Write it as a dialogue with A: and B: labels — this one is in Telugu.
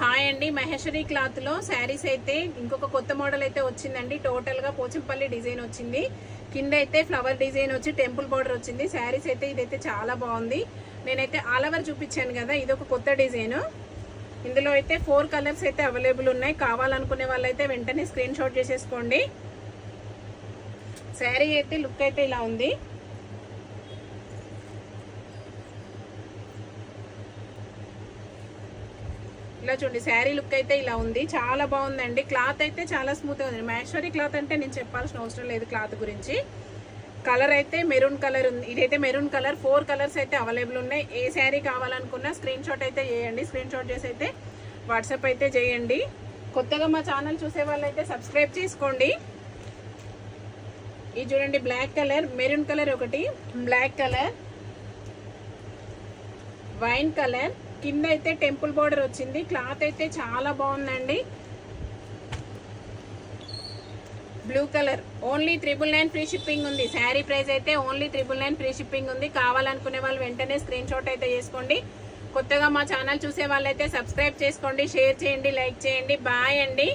A: హాయ్ అండి, మహేశ్వరి క్లాత్ లో శారీస్ అయితే ఇంకొక కొత్త మోడల్ అయితే వచ్చిందండి. టోటల్ గా పోచంపల్లి డిజైన్ వచ్చింది. కింద అయితే ఫ్లవర్ డిజైన్ వచ్చి టెంపుల్ బోర్డర్ వచ్చింది. శారీస్ అయితే ఇదైతే చాలా బాగుంది. నేనైతే ఆల్ ఓవర్ చూపించాను కదా, ఇది ఒక కొత్త డిజైన్. ఇందులో అయితే 4 కలర్స్ అయితే అవైలబుల్ ఉన్నాయి. కావాలనుకునే వాళ్ళైతే వెంటనే స్క్రీన్ షాట్ చేసేసుకోండి. శారీ అయితే లుక్ అయితే ఇలా ఉంది. ఇలా చూడండి, శారీ లుక్ అయితే ఇలా ఉంది. చాలా బాగుందండి. క్లాత్ అయితే చాలా స్మూత్ గా ఉంది. మహేశ్వరి క్లాత్ అంటే నేను చెప్పాల్సిన అవసరం లేదు క్లాత్ గురించి. కలర్ అయితే మెరూన్ కలర్ ఉంది. ఇదైతే మెరూన్ కలర్. 4 కలర్స్ అయితే అవైలబుల్ ఉన్నాయి. ఏ శారీ కావాలనుకున్నా స్క్రీన్ షాట్ అయితే చేయండి. స్క్రీన్ షాట్ చేసి అయితే వాట్సాప్ అయితే చేయండి. కొత్తగా మా ఛానల్ చూసే వాళ్ళైతే సబ్స్క్రైబ్ చేసుకోండి. ఇది చూడండి, బ్లాక్ కలర్, మెరూన్ కలర్ ఒకటి, బ్లాక్ కలర్, వైన్ కలర్, కింద అయితే టెంపుల్ బోర్డర్ వచ్చింది. క్లాత్ అయితే చాలా బాగుందండి. Blue colour. Only 999 free shipping ఉంది. శారీ ప్రైస్ అయితే ఓన్లీ 999 ఫ్రీ షిప్పింగ్ ఉంది. కావాలనుకునే వాళ్ళు వెంటనే స్క్రీన్ షాట్ అయితే చేసుకోండి. కొత్తగా మా ఛానల్ చూసే వాళ్ళైతే సబ్స్క్రైబ్ చేసుకోండి, షేర్ చేయండి, లైక్ చేయండి. బాయ్ అండి.